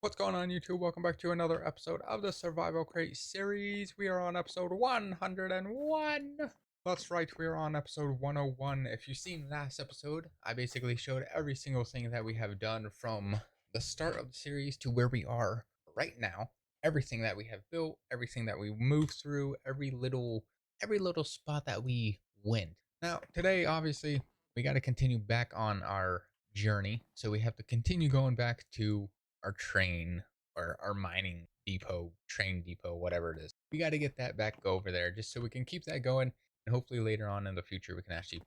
What's going on, YouTube? Welcome back to another episode of the Survival Crate series. We are on episode 101. That's right, we are on episode 101. If you've seen last episode, I basically showed every single thing that we have done from the start of the series to where we are right now. Everything that we have built, everything that we moved through, every little spot that we went. Now, today, obviously, we got to continue back on our journey. So we have to continue going back to our train or our mining depot, train depot, whatever it is. We got to get that back over there just so we can keep that going. And hopefully later on in the future, we can actually,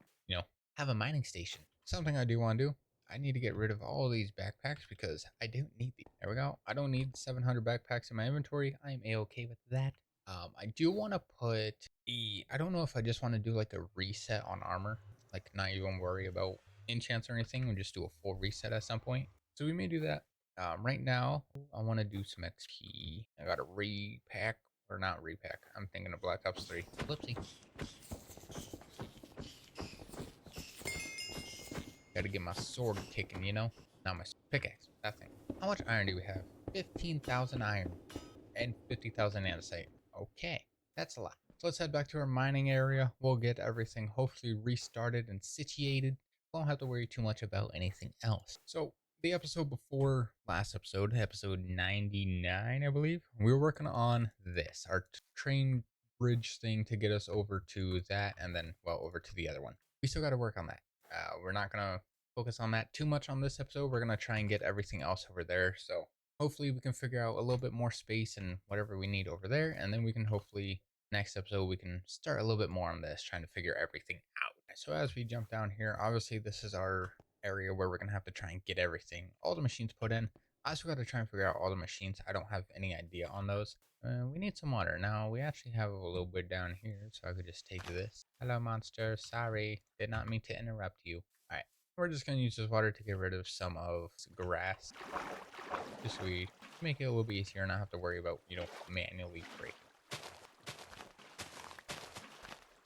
have a mining station. Something I do want to do. I need to get rid of all these backpacks because I don't need these. There we go. I don't need 700 backpacks in my inventory. I'm a-okay with that. I do want to put I don't know if I just want to do like a reset on armor, like not even worry about enchants or anything and just do a full reset at some point. So we may do that. Right now, I want to do some XP. I got to repack, or not repack. I'm thinking of Black Ops 3. Whoopsie. Got to get my sword kicking, Not my pickaxe. That thing. How much iron do we have? 15,000 iron and 50,000 andesite. Okay, that's a lot. So let's head back to our mining area. We'll get everything hopefully restarted and situated. Won't have to worry too much about anything else. So the episode before last episode, episode 99, I believe, we were working on this, our train bridge thing to get us over to that and then, well, over to the other one. We still got to work on that. We're not going to focus on that too much on this episode. We're going to try and get everything else over there. So hopefully we can figure out a little bit more space and whatever we need over there. And then we can hopefully next episode, we can start a little bit more on this, trying to figure everything out. So as we jump down here, obviously this is our area where we're going to have to try and get everything, all the machines put in. I also got to try and figure out all the machines. I don't have any idea on those. We need some water. Now, we actually have a little bit down here, so I could just take this. Hello, monster. Sorry. Did not mean to interrupt you. All right. We're just going to use this water to get rid of some of grass. Just so we make it a little bit easier and not have to worry about, manually breaking.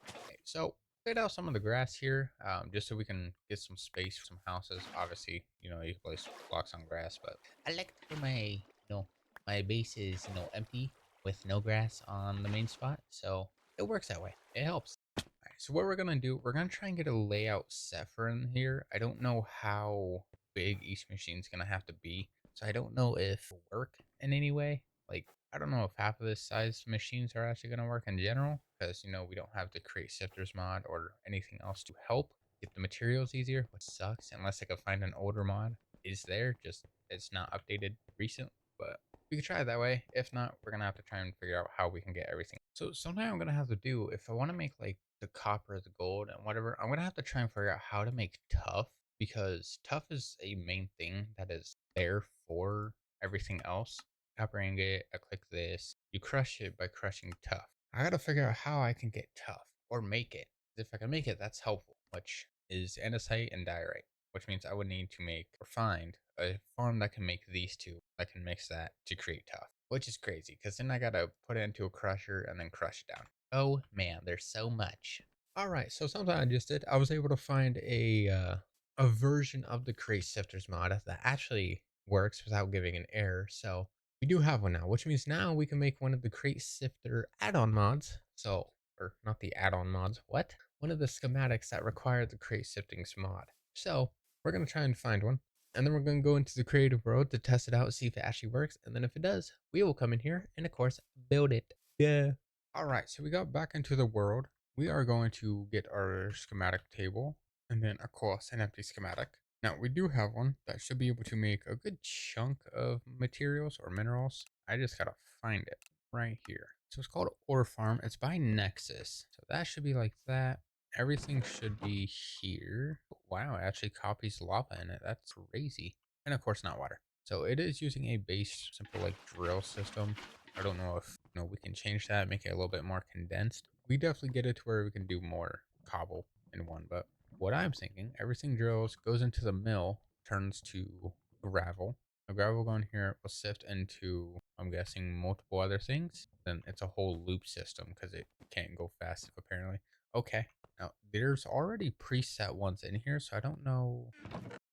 Okay, so laid out some of the grass here, just so we can get some space for some houses. Obviously, you can place blocks on grass, but I like to put my base is, empty with no grass on the main spot. So it works that way. It helps. All right, so what we're going to do, we're going to try and get a layout set for in here. I don't know how big each machine's going to have to be. So I don't know if it'll work in any way. Like, I don't know if half of this size machines are actually going to work in general because, we don't have the create sifters mod or anything else to help get the materials easier, which sucks unless I could find an older mod. Is there, just it's not updated recent, but we could try it that way. If not, we're going to have to try and figure out how we can get everything. So something I'm going to have to do, if I want to make like the copper, the gold, and whatever, I'm going to have to try and figure out how to make tough, because tough is a main thing that is there for everything else. Copper ingot, I click this. You crush it by crushing tough. I gotta figure out how I can get tough or make it. If I can make it, that's helpful, which is andesite and diorite, which means I would need to make or find a farm that can make these two. I can mix that to create tough, which is crazy because then I gotta put it into a crusher and then crush it down. Oh man, there's so much. All right, so something I just did, I was able to find a version of the Create Sifters mod that actually works without giving an error. So we do have one now, which means now we can make one of the Crate Sifter add-on mods. So, or not the add-on mods, what? One of the schematics that require the Crate Siftings mod. So we're going to try and find one. And then we're going to go into the creative world to test it out, see if it actually works. And then if it does, we will come in here and of course build it. Yeah. All right, so we got back into the world. We are going to get our schematic table and then of course an empty schematic. Now we do have one that should be able to make a good chunk of materials or minerals. I just gotta find it right here. So it's called Ore Farm. It's by Nexus. So that should be like that. Everything should be here. Wow, it actually copies lava in it. That's crazy. And of course not water. So it is using a base simple like drill system. I don't know if we can change that, make it a little bit more condensed. We definitely get it to where we can do more cobble in one, but what I'm thinking, everything drills, goes into the mill, turns to gravel. The gravel going here will sift into, I'm guessing, multiple other things. Then it's a whole loop system because it can't go fast apparently. Okay. Now there's already preset ones in here, so I don't know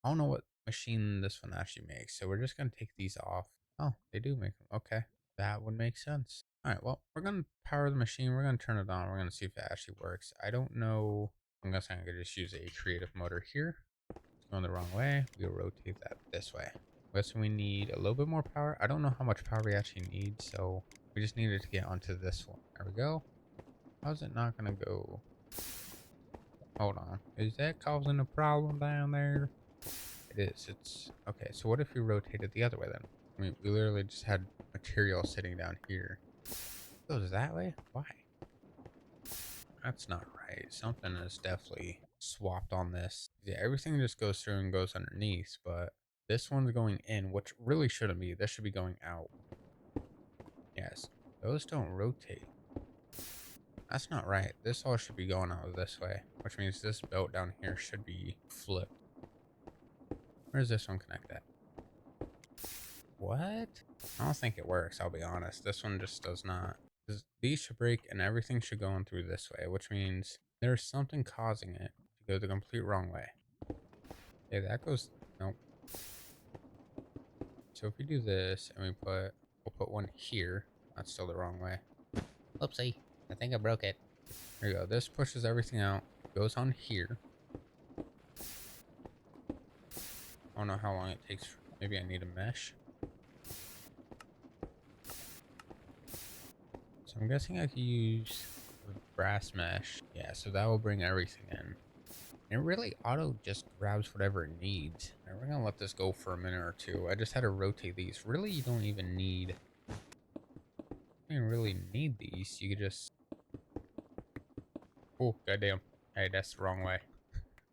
what machine this one actually makes. So we're just gonna take these off. Oh, they do make them. Okay. That would make sense. All right. Well, we're going to power the machine. We're going to turn it on. We're going to see if it actually works. I don't know. I'm guessing I could just use a creative motor here. It's going the wrong way. We'll rotate that this way. Guessing we need a little bit more power. I don't know how much power we actually need. So we just needed to get onto this one. There we go. How's it not going to go? Hold on. Is that causing a problem down there? It is. It's okay. So what if we rotate it the other way then? I mean, we literally just had material sitting down here. Goes that way? Why? That's not right. Something is definitely swapped on this. Yeah, everything just goes through and goes underneath, but this one's going in, which really shouldn't be. This should be going out. Yes, those don't rotate. That's not right. This all should be going out this way, which means this belt down here should be flipped. Where does this one connect at? What? I don't think it works, I'll be honest. This one just does not. These should break and everything should go in through this way, which means there's something causing it to go the complete wrong way. Yeah, that goes, nope. So if we do this and we'll put one here, that's still the wrong way. Oopsie, I think I broke it. There you go. This pushes everything out, goes on here. I don't know how long it takes. Maybe I need a mesh. So I'm guessing I could use brass mesh. Yeah, so that will bring everything in. And it really auto just grabs whatever it needs. And we're gonna let this go for a minute or two. I just had to rotate these. Really, you don't even really need these. You could just, oh, goddamn. Hey, that's the wrong way.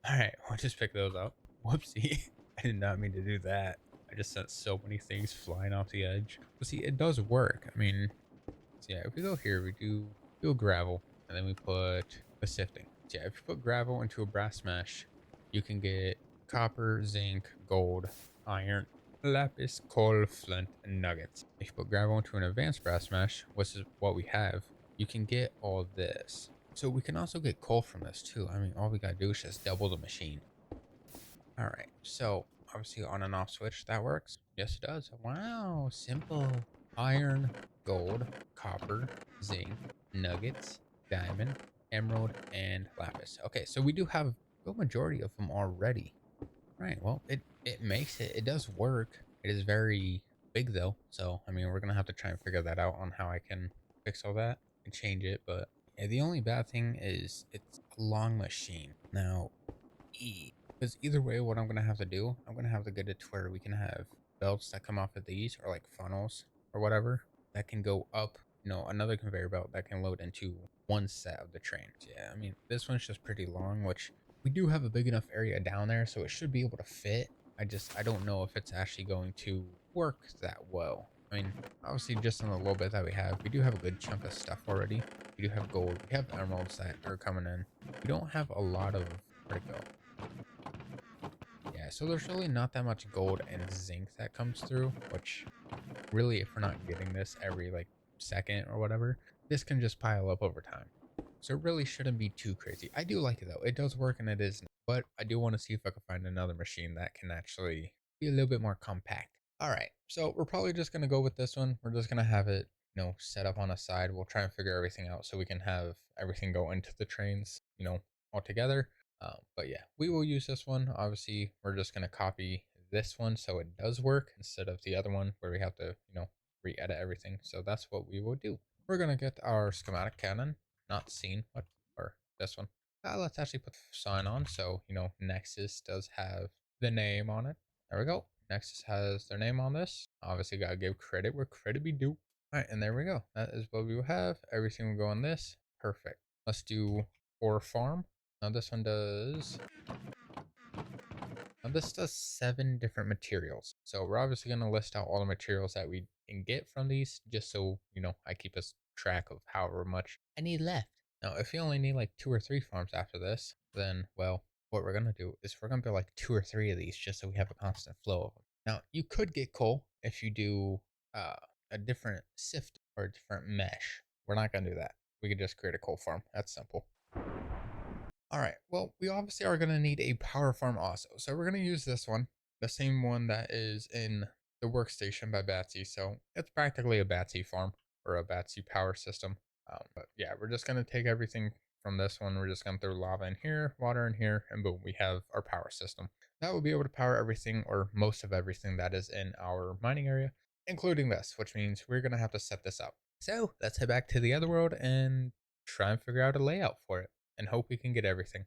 All right, we'll just pick those up. Whoopsie. I did not mean to do that. I just sent so many things flying off the edge. But see, it does work. I mean, so yeah, if we go here, we do a gravel, and then we put a sifting. So yeah, if you put gravel into a brass mesh, you can get copper, zinc, gold, iron, lapis, coal, flint, and nuggets. If you put gravel into an advanced brass mesh, which is what we have, you can get all this. So we can also get coal from this too. I mean, all we gotta do is just double the machine. All right, so obviously on and off switch, that works. Yes, it does. Wow, simple. Iron, gold, copper, zinc, nuggets, diamond, emerald, and lapis. Okay, so we do have a good majority of them already. Right, well, it makes it. It does work. It is very big though, so I mean, we're gonna have to try and figure that out on how I can fix all that and change it. But yeah, the only bad thing is it's a long machine. Now, because either way, what I'm gonna have to do, I'm gonna have to get it to where we can have belts that come off of these, or like funnels or whatever, that can go up. Another conveyor belt that can load into one set of the train. Yeah, I mean, this one's just pretty long, which we do have a big enough area down there, so it should be able to fit. I don't know if it's actually going to work that well. I mean, obviously, just in the little bit that we do have a good chunk of stuff already. We do have gold, we have emeralds that are coming in. We don't have a lot of, where'd it go? Yeah, so there's really not that much gold and zinc that comes through, which really, if we're not getting this every like second or whatever, this can just pile up over time. So it really shouldn't be too crazy. I do like it though. It does work and it is, but I do want to see if I can find another machine that can actually be a little bit more compact. All right, so we're probably just gonna go with this one. We're just gonna have it, set up on a side. We'll try and figure everything out so we can have everything go into the trains, all together. But yeah, we will use this one. Obviously, we're just gonna copy this one so it does work instead of the other one where we have to, re-edit everything. So that's what we will do. We're gonna get our schematic cannon, not scene, what, or this one. Let's actually put the sign on. So, Nexus does have the name on it. There we go. Nexus has their name on this. Obviously, gotta give credit where credit be due. All right, and there we go. That is what we will have. Everything will go on this. Perfect. Let's do ore farm. Now this one does. Now this does 7 different materials. So we're obviously going to list out all the materials that we can get from these, just so I keep us track of however much I need left. Now, if you only need like 2 or 3 farms after this, then well, what we're gonna do is we're gonna build like 2 or 3 of these just so we have a constant flow of them. Now, you could get coal if you do a different sift or a different mesh. We're not gonna do that. We could just create a coal farm. That's simple. All right, well, we obviously are going to need a power farm also. So we're going to use this one, the same one that is in the workstation by Batsy. So it's practically a Batsy farm or a Batsy power system. But yeah, we're just going to take everything from this one. We're just going to throw lava in here, water in here, and boom, we have our power system. That will be able to power everything or most of everything that is in our mining area, including this, which means we're going to have to set this up. So let's head back to the other world and try and figure out a layout for it and hope we can get everything.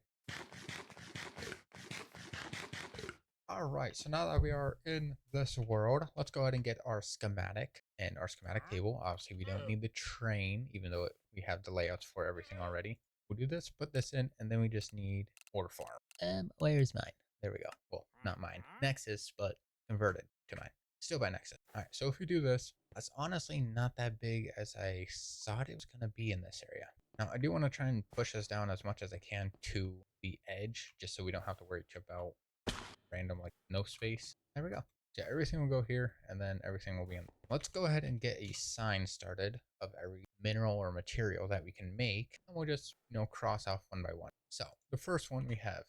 All right, so now that we are in this world, let's go ahead and get our schematic and our schematic table. Obviously, we don't need the train, even though we have the layouts for everything already. We'll do this, put this in, and then we just need ore farm. Where's mine? There we go. Well, not mine. Nexus, but converted to mine. Still by Nexus. All right, so if we do this, that's honestly not that big as I thought it was going to be in this area. Now, I do want to try and push this down as much as I can to the edge, just so we don't have to worry about random like no space. There we go. So yeah, everything will go here and then everything will be in. Let's go ahead and get a sign started of every mineral or material that we can make. And we'll just, cross off one by one. So the first one we have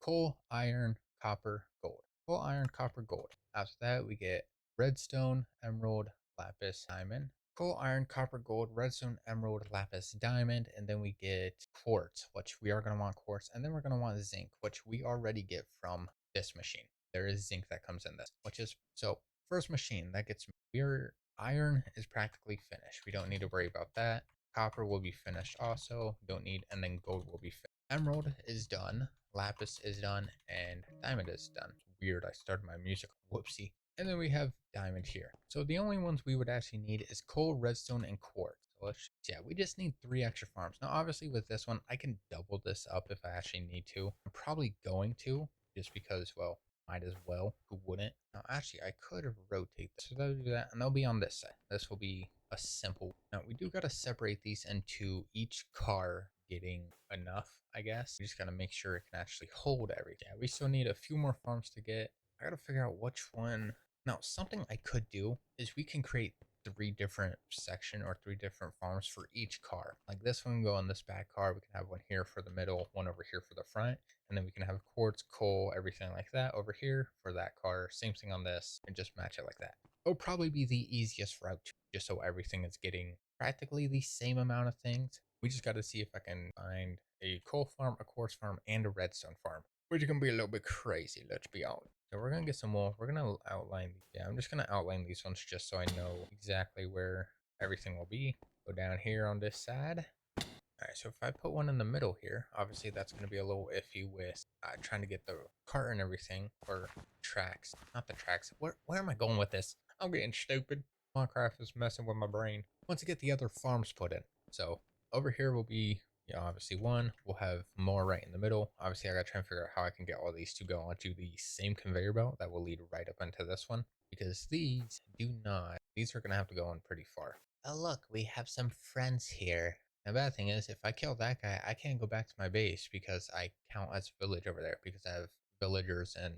coal, iron, copper, gold. Coal, iron, copper, gold. After that, we get redstone, emerald, lapis, diamond. Coal, iron, copper, gold, redstone, emerald, lapis, diamond, and then we get quartz, which we are going to want quartz, and then we're going to want zinc, which we already get from this machine. There is zinc that comes in this, which is so first machine that gets your iron is practically finished. We don't need to worry about that. Copper will be finished also. Don't need, and then gold will be finished. Emerald is done. Lapis is done, and diamond is done. Weird. I started my music. Whoopsie. And then we have diamond here. So the only ones we would actually need is coal, redstone, and quartz. So yeah, we just need 3 extra farms. Now, obviously with this one, I can double this up if I actually need to. I'm probably going to, just because, well, might as well. Who wouldn't? Now, actually, I could rotate this. So that'll do that, and they'll be on this side. This will be a simple. Now, we do got to separate these into each car getting enough, I guess. We just got to make sure it can actually hold everything. Yeah, we still need a few more farms to get. I got to figure out which one. Now, something I could do is we can create 3 different section or 3 different farms for each car. Like this one can go on this back car. We can have one here for the middle, one over here for the front, and then we can have quartz, coal, everything like that over here for that car. Same thing on this, and just match it like that. It'll probably be the easiest route, just so everything is getting practically the same amount of things. We just got to see if I can find a coal farm, a quartz farm, and a redstone farm, which is gonna be a little bit crazy. Let's be honest. So we're gonna get some more. We're gonna outline. Yeah, I'm just gonna outline these ones just so I know exactly where everything will be. Go down here on this side. All right, so if I put one in the middle here, obviously that's going to be a little iffy with trying to get the cart and everything, or tracks, not the tracks. Where am I going with this? I'm getting stupid. Minecraft is messing with my brain. Once I get the other farms put in. So over here will be, obviously one. We'll have more right in the middle. Obviously, I got to try and figure out how I can get all these to go onto the same conveyor belt that will lead right up into this one. Because these do not, these are going to have to go in pretty far. Oh, look, we have some friends here. The bad thing is, if I kill that guy, I can't go back to my base because I count as a village over there because I have villagers and,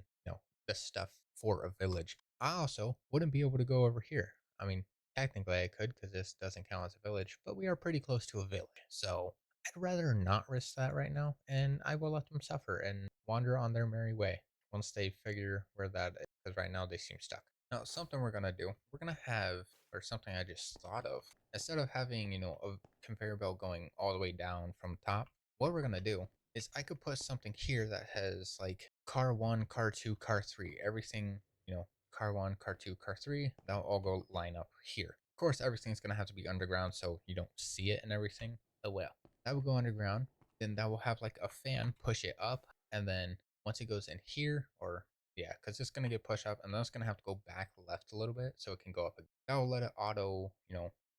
the stuff for a village. I also wouldn't be able to go over here. I mean, technically I could because this doesn't count as a village, but we are pretty close to a village. So I'd rather not risk that right now, and I will let them suffer and wander on their merry way once they figure where that is, because right now they seem stuck. Now, something we're going to do, we're going to have, or something I just thought of, instead of having, a conveyor belt going all the way down from top, what we're going to do is I could put something here that has like car 1, car 2, car 3, everything, car 1, car 2, car 3, that'll all go line up here. Of course, everything's going to have to be underground so you don't see it and everything. Oh well, that will go underground. Then that will have like a fan push it up, and then once it goes in here, or yeah, because it's going to get pushed up, and then it's going to have to go back left a little bit so it can go up. That will let it auto,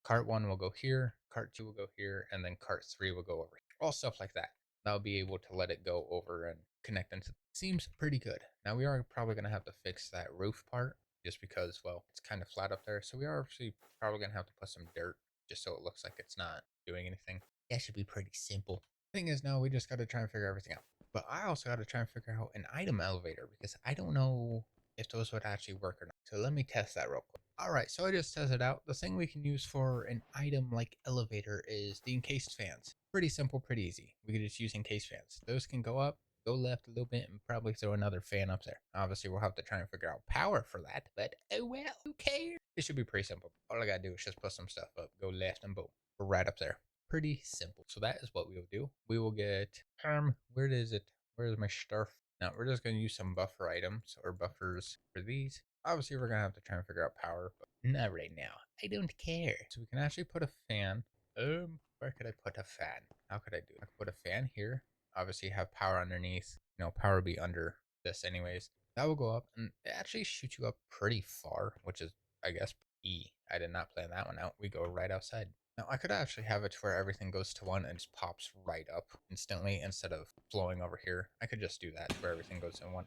cart 1 will go here, cart 2 will go here, and then cart 3 will go over here. All stuff like that. That'll be able to let it go over and connect into. Seems pretty good. Now we are probably going to have to fix that roof part just because, well, it's kind of flat up there. So we are actually probably going to have to put some dirt just so it looks like it's not doing anything. That should be pretty simple. Thing is, now we just got to try and figure everything out. But I also got to try and figure out an item elevator because I don't know if those would actually work or not. So let me test that real quick. All right, so I just tested out. The thing we can use for an item like elevator is the encased fans. Pretty simple, pretty easy. We can just use encased fans. Those can go up, go left a little bit, and probably throw another fan up there. Obviously, we'll have to try and figure out power for that, but oh well, who cares? It should be pretty simple. All I gotta do is just put some stuff up, go left, and boom, we're right up there. Pretty simple. So that is what we will do. We will get where is it? Where's my stuff? Now we're just gonna use some buffer items or buffers for these. Obviously, we're gonna have to try and figure out power, but not right now. I don't care. So we can actually put a fan. Where could I put a fan? How could I do it? I could put a fan here. Obviously, have power underneath. Power will be under this anyways. That will go up, and it actually shoots you up pretty far, which is, I guess, E. I did not plan that one out. We go right outside. Now, I could actually have it to where everything goes to one and just pops right up instantly instead of flowing over here. I could just do that to where everything goes in one.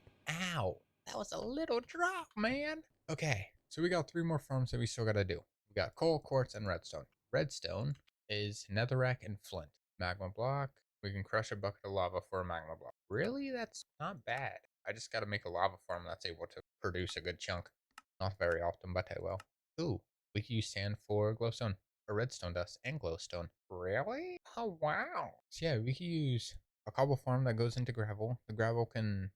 Ow! That was a little drop, man. Okay, so we got 3 more farms that we still gotta do. We got coal, quartz, and redstone. Redstone is netherrack and flint. Magma block. We can crush a bucket of lava for a magma block. Really? That's not bad. I just gotta make a lava farm that's able to produce a good chunk. Not very often, but I will. Ooh, we can use sand for glowstone, or redstone dust, and glowstone. Really? Oh, wow. So yeah, we can use a cobble farm that goes into gravel. The gravel can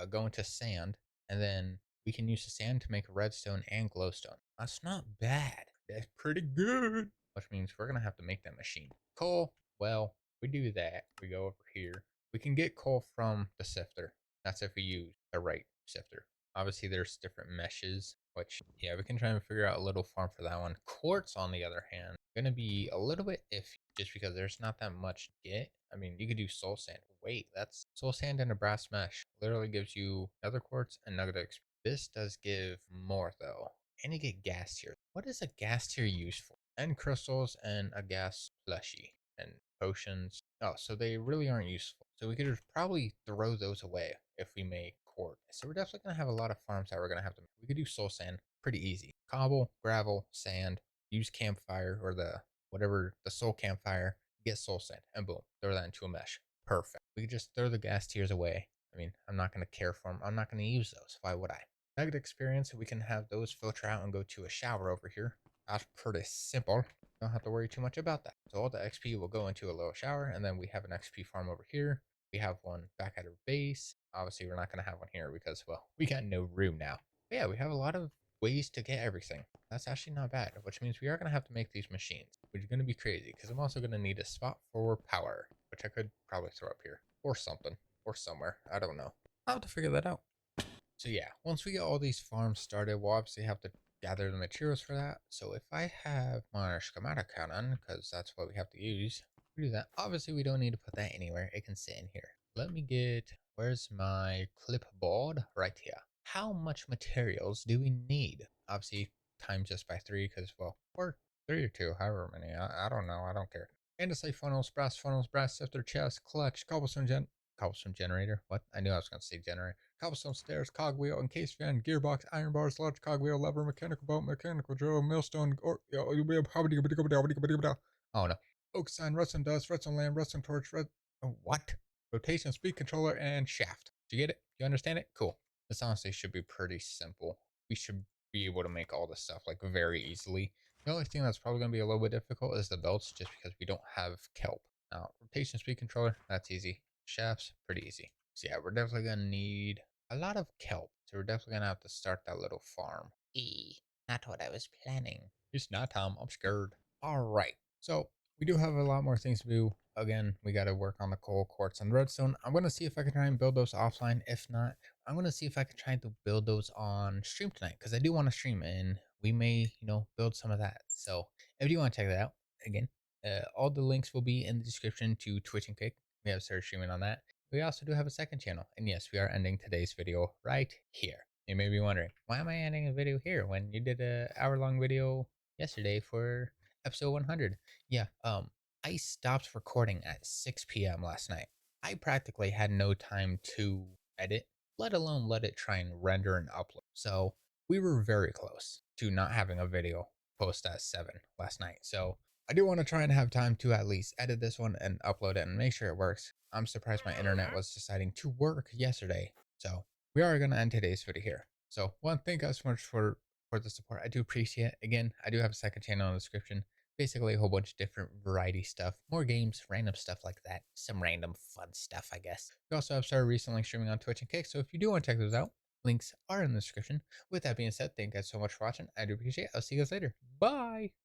go into sand, and then we can use the sand to make redstone and glowstone. That's not bad. That's pretty good. Which means we're gonna have to make that machine. Coal, well, we do that. We go over here. We can get coal from the sifter. That's if we use the right sifter. Obviously, there's different meshes, which, yeah, we can try and figure out a little farm for that one. Quartz, on the other hand, gonna be a little bit iffy just because there's not that much to get. I mean, you could do soul sand. Wait, that's soul sand and a brass mesh. Literally gives you nether quartz and nugget experience. This does give more though. And you get gas tier. What is a gas tier used for? And crystals and a gas plushie and potions. Oh, so they really aren't useful. So we could just probably throw those away if we make quartz. So we're definitely gonna have a lot of farms that we're gonna have to make. We could do soul sand, pretty easy. Cobble, gravel, sand, use campfire or the whatever the soul campfire, get soul sand, and boom, throw that into a mesh. Perfect. We could just throw the gas tiers away. I mean, I'm not gonna care for them. I'm not gonna use those. Why would I? Nugget experience, we can have those filter out and go to a shower over here. That's pretty simple. Don't have to worry too much about that. So all the XP will go into a little shower, and then we have an XP farm over here. We have one back at our base. Obviously, we're not going to have one here because, well, we got no room now. But yeah, we have a lot of ways to get everything. That's actually not bad, which means we are going to have to make these machines, which is going to be crazy because I'm also going to need a spot for power, which I could probably throw up here or something or somewhere. I don't know. I'll have to figure that out. So yeah, once we get all these farms started, we'll obviously have to gather the materials for that. So if I have my schematic cannon, because that's what we have to use, we do that. Obviously, we don't need to put that anywhere. It can sit in here. Let me get, where's my clipboard? Right here. How much materials do we need? Obviously, times this by 3, because, well, or 3 or 2, however many. I don't know. I don't care. Andesite funnels, brass sifter, chest, clutch, cobblestone generator. What? I knew I was going to say generator. Cobblestone stairs, cogwheel, encased fan, gearbox, iron bars, large cogwheel, lever, mechanical boat, mechanical drill, millstone, or oh no. Oak sign, redstone dust, redstone lamp, redstone torch, what? Rotation, speed controller, and shaft. Do you get it? You understand it? Cool. This honestly should be pretty simple. We should be able to make all this stuff like very easily. The only thing that's probably going to be a little bit difficult is the belts, just because we don't have kelp. Now, rotation, speed controller, that's easy. Shafts, pretty easy. So yeah, we're definitely going to need a lot of kelp. So we're definitely going to have to start that little farm. Not what I was planning. It's not, Tom. I'm scared. All right. So we do have a lot more things to do. Again, we got to work on the coal, quartz, and redstone. I'm going to see if I can try and build those offline. If not, I'm going to see if I can try to build those on stream tonight because I do want to stream and we may, build some of that. So if you want to check that out, again, all the links will be in the description to Twitch and Kick. We have started streaming on that. We also do have a second channel. And yes, we are ending today's video right here. You may be wondering, why am I ending a video here when you did an hour-long video yesterday for episode 100? Yeah, I stopped recording at 6 p.m. last night. I practically had no time to edit, let alone let it try and render and upload. So we were very close to not having a video post at 7 last night. So I do want to try and have time to at least edit this one and upload it and make sure it works. I'm surprised my internet was deciding to work yesterday. So we are going to end today's video here. So thank you guys so much for the support. I do appreciate it. Again, I do have a second channel in the description. Basically, a whole bunch of different variety stuff, more games, random stuff like that, some random fun stuff, I guess. We also have started recently streaming on Twitch and Kick, so if you do want to check those out, links are in the description. With that being said, thank you guys so much for watching. I do appreciate it. I'll see you guys later. Bye.